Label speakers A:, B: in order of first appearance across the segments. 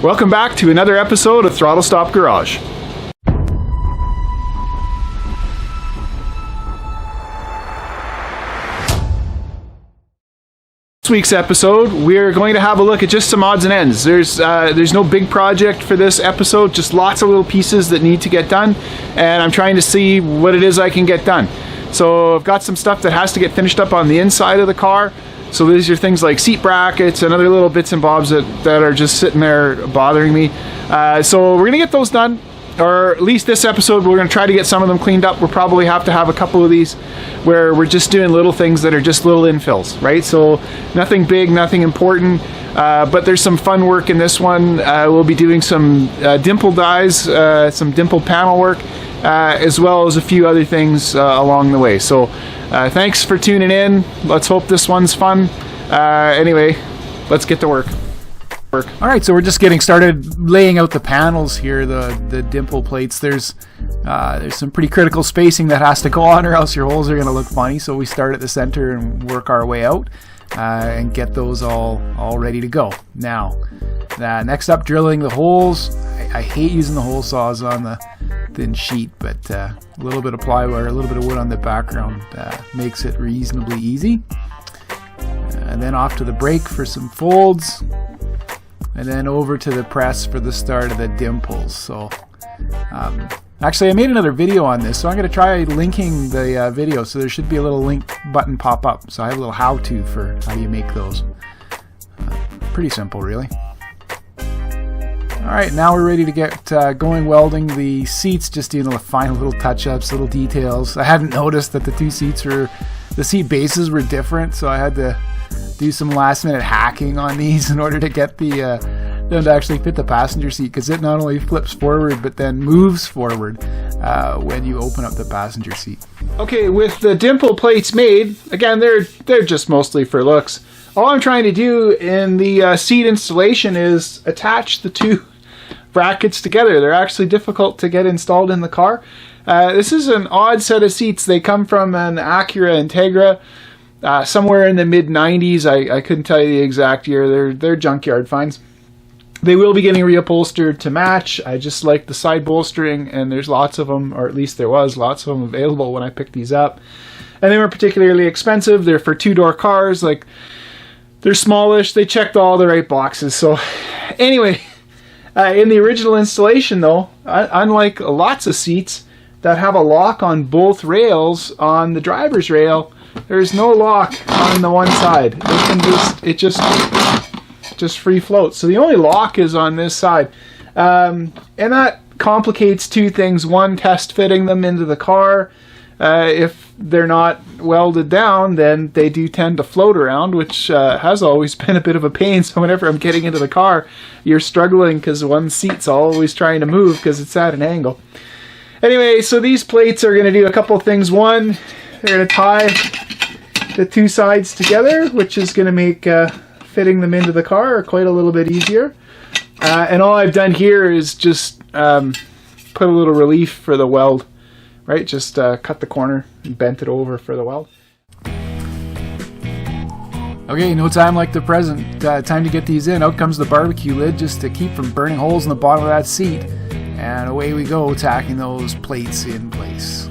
A: Welcome back to another episode of Throttle Stop Garage. This week's episode, we're going to have a look at just some odds and ends. There's no big project for this episode, just lots of little pieces that need to get done, and I'm trying to see what it is I can get done. So I've got some stuff that has to get finished up on the inside of the car. So these are things like seat brackets and other little bits and bobs that are just sitting there bothering me. So we're going to get those done, or at least this episode we're going to try to get some of them cleaned up. We'll probably have to have a couple of these where we're just doing little things that are just little infills, right? So nothing big, nothing important, but there's some fun work in this one. We'll be doing some dimple dies, some dimple panel work, as well as a few other things along the way. So thanks for tuning in. Let's hope this one's fun. Anyway, let's get to work.
B: All right, so we're just getting started laying out the panels here, the dimple plates. There's some pretty critical spacing that has to go on, or else your holes are going to look funny. So we start at the center and work our way out and get those all ready to go. Now, next up, drilling the holes. I hate using the hole saws on the thin sheet, but a little bit of plywood, a little bit of wood on the background makes it reasonably easy. And then off to the brake for some folds. And then over to the press for the start of the dimples. So, actually I made another video on this, so I'm going to try linking the video. So there should be a little link button pop up. So I have a little how-to for how you make those. Pretty simple, really. Alright, now we're ready to get going welding the seats, just doing the final little touch-ups, little details. I hadn't noticed that the seat bases were different, so I had to do some last-minute hacking on these in order to get them to actually fit the passenger seat, because it not only flips forward but then moves forward when you open up the passenger seat. Okay, with the dimple plates made, again, they're just mostly for looks. All I'm trying to do in the seat installation is attach the two brackets together. They're actually difficult to get installed in the car. This is an odd set of seats. They come from an Acura Integra. Somewhere in the mid-90s, I couldn't tell you the exact year. They're junkyard finds. They will be getting reupholstered to match. I just like the side bolstering, and there's lots of them, or at least there was lots of them available when I picked these up. And they weren't particularly expensive. They're for two-door cars. Like, they're smallish. They checked all the right boxes. So anyway, in the original installation, though, unlike lots of seats that have a lock on both rails, on the driver's rail, there's no lock on the one side. It just free floats. So the only lock is on this side. And that complicates two things. One, test fitting them into the car. If they're not welded down, then they do tend to float around, which has always been a bit of a pain. So whenever I'm getting into the car, you're struggling because one seat's always trying to move because it's at an angle. Anyway, so these plates are going to do a couple things. One, they're going to tie the two sides together, which is going to make fitting them into the car quite a little bit easier. And all I've done here is just put a little relief for the weld, right? Just cut the corner and bent it over for the weld. Okay, no time like the present. Time to get these in. Out comes the barbecue lid just to keep from burning holes in the bottom of that seat. And away we go, tacking those plates in place.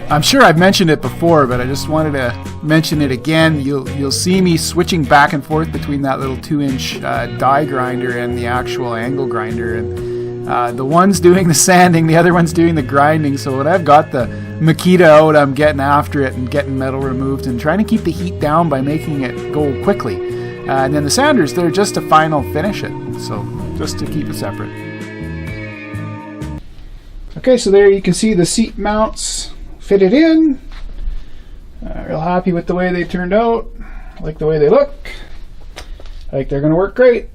B: I'm sure I've mentioned it before, but I just wanted to mention it again. You'll see me switching back and forth between that little 2-inch die grinder and the actual angle grinder. And the one's doing the sanding, the other one's doing the grinding. So when I've got the Makita out, I'm getting after it and getting metal removed and trying to keep the heat down by making it go quickly. And then the sanders, they're just to final finish it. So just to keep it separate. Okay, so there you can see the seat mounts fitted in. Real happy with the way they turned out. I like the way they look. I think they're going to work great.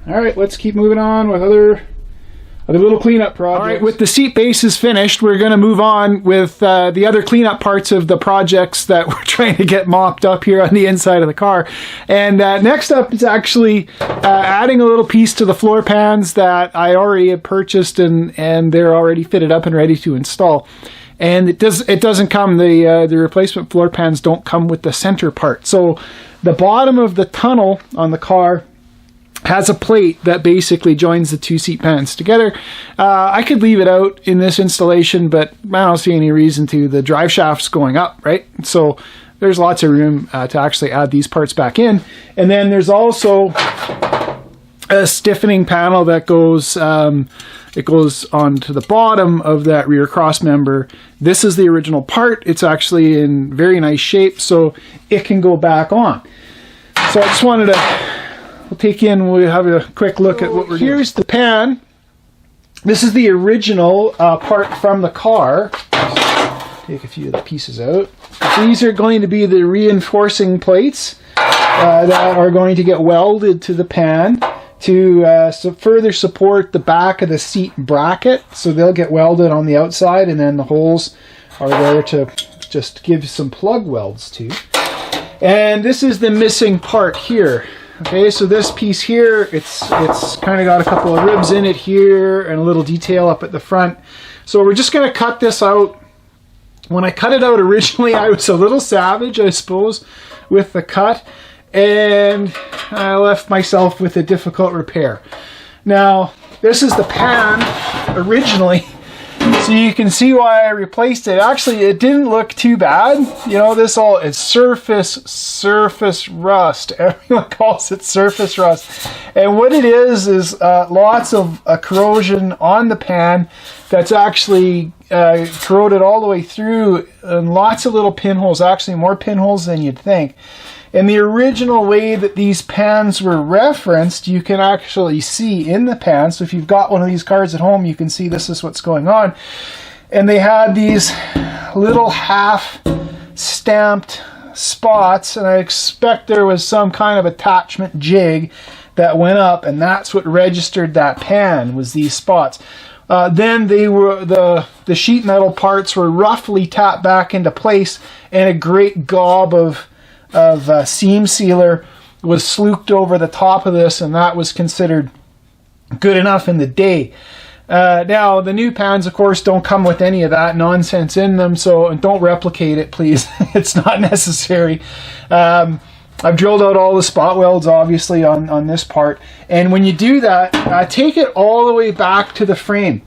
B: All right, let's keep moving on with
A: the little cleanup project. All right, with the seat bases finished, we're going to move on with the other cleanup parts of the projects that we're trying to get mopped up here on the inside of the car. And next up is actually adding a little piece to the floor pans that I already had purchased, and they're already fitted up and ready to install. And it doesn't come, the replacement floor pans don't come with the center part. So the bottom of the tunnel on the car has a plate that basically joins the two seat pans together. I could leave it out in this installation, but I don't see any reason to. The drive shaft's going up, right? So there's lots of room to actually add these parts back in. And then there's also a stiffening panel that goes it goes onto the bottom of that rear cross member. This is the original part. It's actually in very nice shape, so it can go back on. So I just wanted to we'll have a quick look at what we're doing. Here's the pan. This is the original part from the car. Take a few of the pieces out. These are going to be the reinforcing plates that are going to get welded to the pan to further support the back of the seat bracket. So they'll get welded on the outside, and then the holes are there to just give some plug welds to. And this is the missing part here. Okay, so this piece here, it's kind of got a couple of ribs in it here and a little detail up at the front. So we're just going to cut this out. When I cut it out originally, I was a little savage, I suppose, with the cut, and I left myself with a difficult repair. Now, this is the pan originally, so you can see why I replaced it. Actually, it didn't look too bad. You know, it's surface rust. Everyone calls it surface rust. And what it is lots of corrosion on the pan that's actually corroded all the way through, and lots of little pinholes, actually more pinholes than you'd think. And the original way that these pans were referenced, you can actually see in the pan. So if you've got one of these cars at home, you can see this is what's going on. And they had these little half stamped spots, and I expect there was some kind of attachment jig that went up, and that's what registered that pan, was these spots. Then they were the sheet metal parts were roughly tapped back into place, and a great gob of seam sealer was sluked over the top of this, and that was considered good enough in the day. Now, the new pans, of course, don't come with any of that nonsense in them, so don't replicate it, please. It's not necessary. I've drilled out all the spot welds, obviously, on this part. And when you do that, take it all the way back to the frame,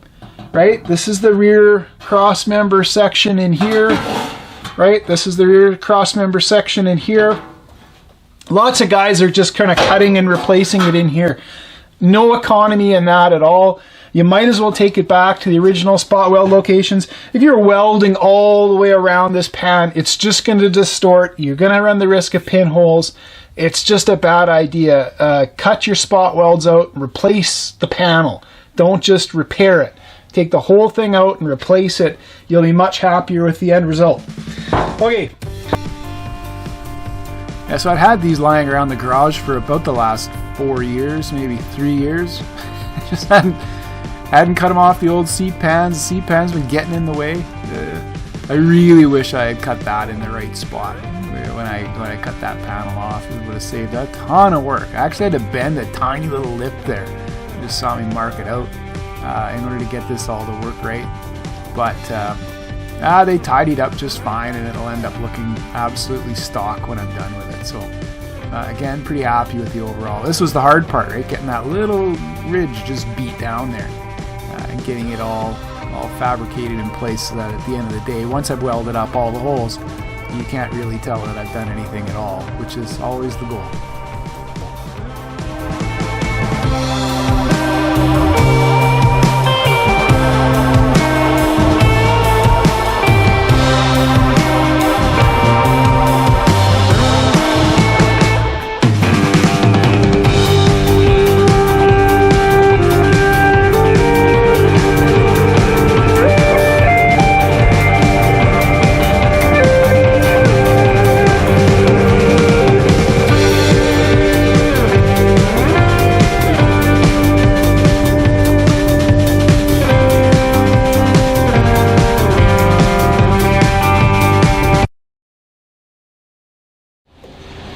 A: right? This is the rear cross member section in here. Right, this is the rear cross member section in here. Lots of guys are just kind of cutting and replacing it in here. No economy in that at all. You might as well take it back to the original spot weld locations. If you're welding all the way around this pan, it's just going to distort. You're going to run the risk of pinholes. It's just a bad idea. Cut your spot welds out and replace the panel. Don't just repair it. Take the whole thing out and replace it. You'll be much happier with the end result. Okay.
B: Yeah, so I've had these lying around the garage for about the last 4 years, maybe 3 years. Just hadn't cut them off the old seat pans. The seat pans been getting in the way. I really wish I had cut that in the right spot. When I cut that panel off, it would have saved a ton of work. I actually had to bend a tiny little lip there. You just saw me mark it out in order to get this all to work right. But they tidied up just fine, and it'll end up looking absolutely stock when I'm done with it. So again, pretty happy with the overall. This was the hard part, right? Getting that little ridge just beat down there and getting it all fabricated in place so that at the end of the day, once I've welded up all the holes, you can't really tell that I've done anything at all, which is always the goal.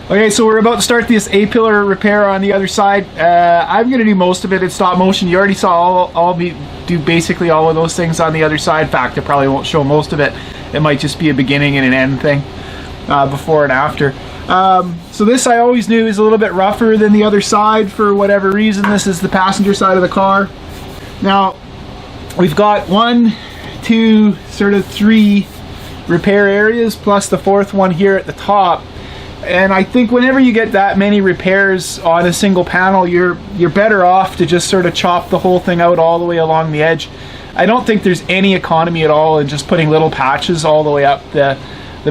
A: Okay, so we're about to start this A-pillar repair on the other side. I'm going to do most of it in stop motion. You already saw I'll do basically all of those things on the other side. In fact, I probably won't show most of it. It might just be a beginning and an end thing, before and after. So this I always knew is a little bit rougher than the other side for whatever reason. This is the passenger side of the car. Now, we've got 1, 2, sort of 3 repair areas, plus the 4th one here at the top. And I think whenever you get that many repairs on a single panel, you're better off to just sort of chop the whole thing out all the way along the edge. I don't think there's any economy at all in just putting little patches all the way up the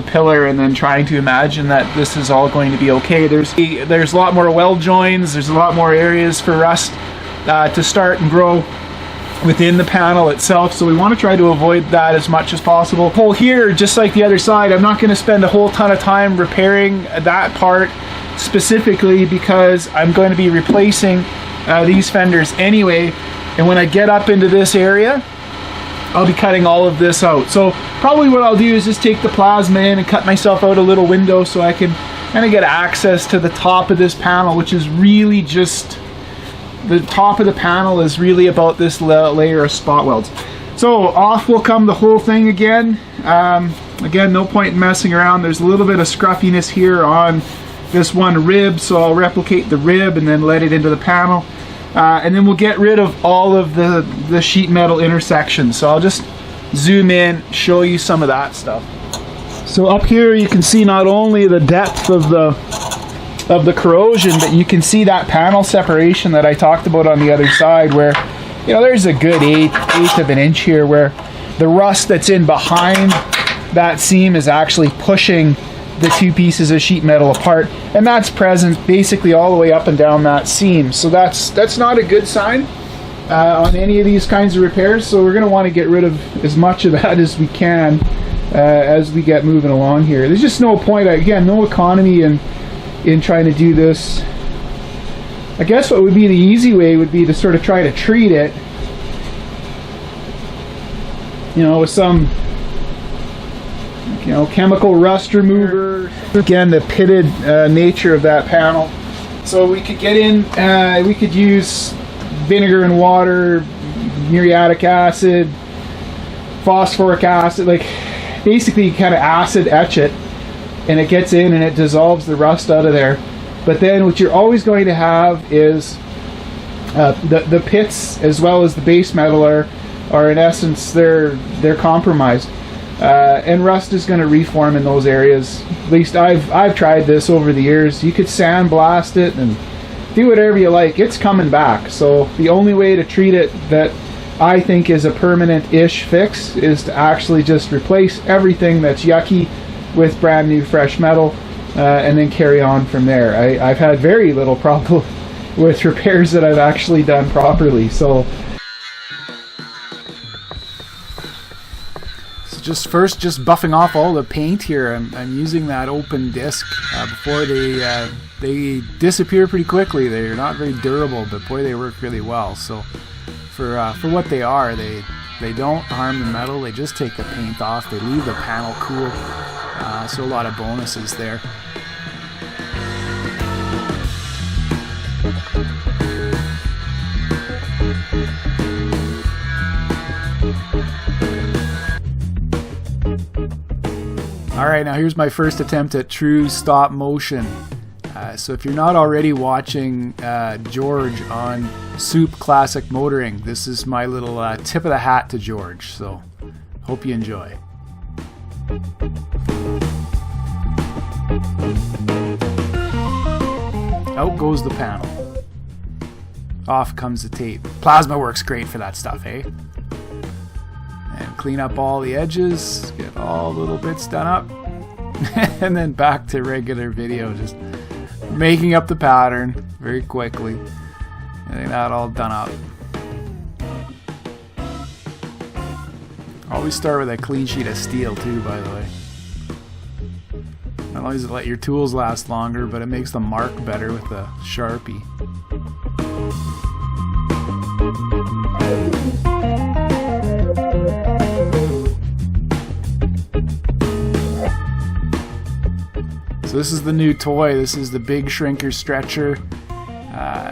A: pillar and then trying to imagine that this is all going to be okay. There's a lot more weld joins, there's a lot more areas for rust to start and grow within the panel itself, so we want to try to avoid that as much as possible. Hole here, just like the other side, I'm not going to spend a whole ton of time repairing that part specifically because I'm going to be replacing these fenders anyway, and when I get up into this area I'll be cutting all of this out. So probably what I'll do is just take the plasma in and cut myself out a little window so I can kind of get access to the top of this panel, which is really just the top of the panel is really about this layer of spot welds. So off will come the whole thing again. Again, no point in messing around. There's a little bit of scruffiness here on this one rib, so I'll replicate the rib and then let it into the panel. And then we'll get rid of all of the sheet metal intersections. So I'll just zoom in, show you some of that stuff. So up here you can see not only the depth of the corrosion, but you can see that panel separation that I talked about on the other side, where there's a good eighth of an inch here where the rust that's in behind that seam is actually pushing the 2 pieces of sheet metal apart, and that's present basically all the way up and down that seam. So that's not a good sign on any of these kinds of repairs, so we're going to want to get rid of as much of that as we can as we get moving along here. There's just no point, again, no economy in trying to do this. I guess what would be the easy way would be to sort of try to treat it, with some chemical rust remover. Again, the pitted nature of that panel. So we could get in, we could use vinegar and water, muriatic acid, phosphoric acid, like basically kind of acid etch it, and it gets in and it dissolves the rust out of there. But then what you're always going to have is the pits as well as the base metal are in essence they're compromised. And rust is going to reform in those areas. At least I've tried this over the years. You could sandblast it and do whatever you like. It's coming back. So the only way to treat it that I think is a permanent-ish fix is to actually just replace everything that's yucky with brand new fresh metal, and then carry on from there. I've had very little problem with repairs that I've actually done properly. So
B: just buffing off all the paint here. I'm using that open disc before they disappear pretty quickly. They're not very durable, but boy, they work really well. So for what they are, they don't harm the metal. They just take the paint off. They leave the panel cool. So a lot of bonuses there. Alright, now here's my first attempt at true stop motion. So if you're not already watching George on Soup Classic Motoring, this is my little tip of the hat to George, so hope you enjoy. Out goes the panel. Off comes the tape. Plasma works great for that stuff, eh? And clean up all the edges, get all the little bits done up, and then back to regular video, just making up the pattern very quickly, getting that all done up. Always start with a clean sheet of steel too, by the way. Not only does it let your tools last longer, but it makes them mark better with a Sharpie. So this is the new toy. This is the big shrinker stretcher.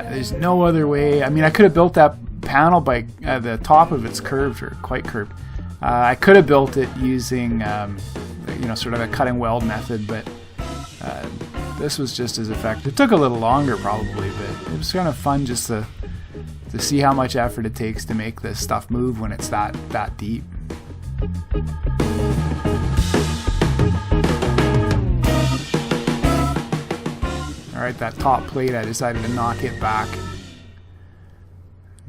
B: There's no other way. I mean, I could have built that panel by the top of it's curved, or quite curved. I could have built it using, sort of a cut and weld method, but this was just as effective. It took a little longer probably, but it was kind of fun just to see how much effort it takes to make this stuff move when it's that deep. Alright, that top plate, I decided to knock it back.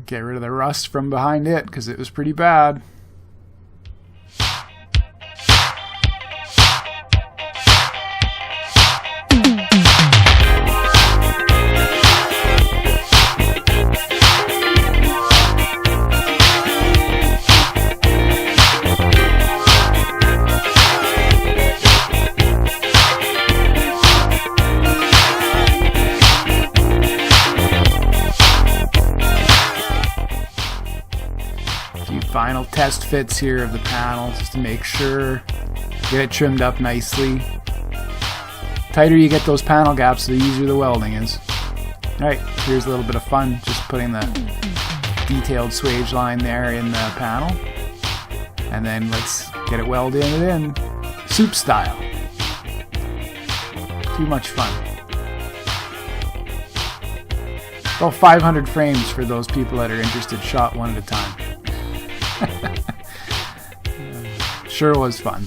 B: Get rid of the rust from behind it, because it was pretty bad. Final test fits here of the panel just to make sure, get it trimmed up nicely. Tighter you get those panel gaps, the easier the welding is. Alright, here's a little bit of fun, just putting the detailed swage line there in the panel, and then let's get it welded in soup style. Too much fun. About 500 frames for those people that are interested, shot one at a time. Sure was fun.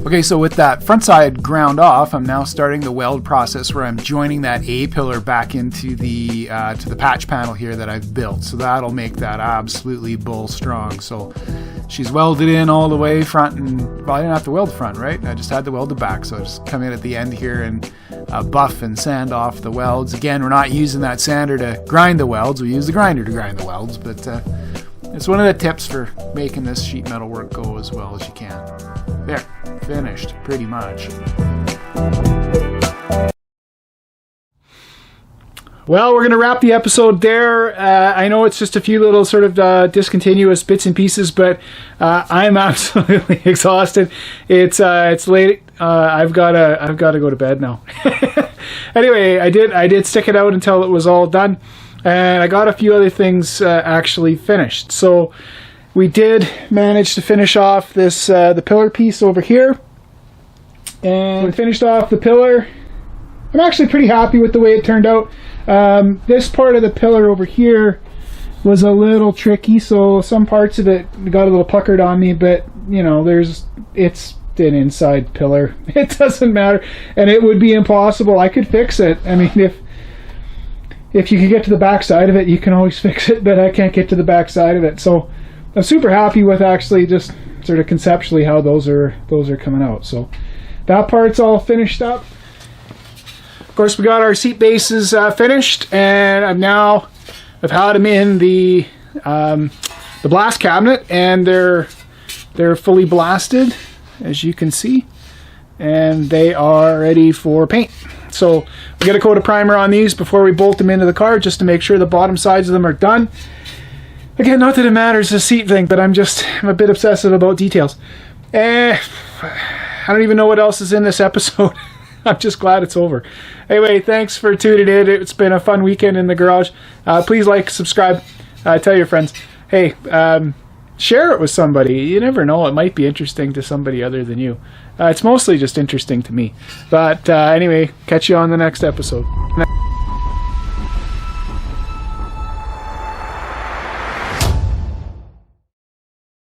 B: Okay, so with that front side ground off, I'm now starting the weld process where I'm joining that A pillar back into the to the patch panel here that I've built. So that'll make that absolutely bull strong. So she's welded in all the way front, and well, I didn't have to weld the front, right? I just had to weld the back. So I just come in at the end here and buff and sand off the welds. Again, we're not using that sander to grind the welds. We use the grinder to grind the welds, but it's one of the tips for making this sheet metal work go as well as you can. There, finished, pretty much.
A: Well, we're going to wrap the episode there. I know it's just a few little sort of discontinuous bits and pieces, but I'm absolutely exhausted. It's late. I've got to go to bed now. Anyway, I did stick it out until it was all done, and I got a few other things actually finished. So we did manage to finish off this the pillar piece over here, and we finished off the pillar. I'm actually pretty happy with the way it turned out. This part of the pillar over here was a little tricky, so some parts of it got a little puckered on me, but you know, it's an inside pillar. It doesn't matter, and it would be impossible. I could fix it. I mean, if you could get to the back side of it, you can always fix it, but I can't get to the back side of it. So I'm super happy with actually just sort of conceptually how those are coming out. So that part's all finished up. Of course, we got our seat bases finished, and I've had them in the blast cabinet, and they're fully blasted, as you can see, and they are ready for paint. So we got to coat a primer on these before we bolt them into the car, just to make sure the bottom sides of them are done. Again, not that it matters, the seat thing, but I'm a bit obsessive about details. I don't even know what else is in this episode. I'm just glad it's over. Anyway, thanks for tuning in. It's been a fun weekend in the garage. Please like, subscribe, tell your friends. Hey, share it with somebody. You never know, it might be interesting to somebody other than you. It's mostly just interesting to me. But anyway, catch you on the next episode.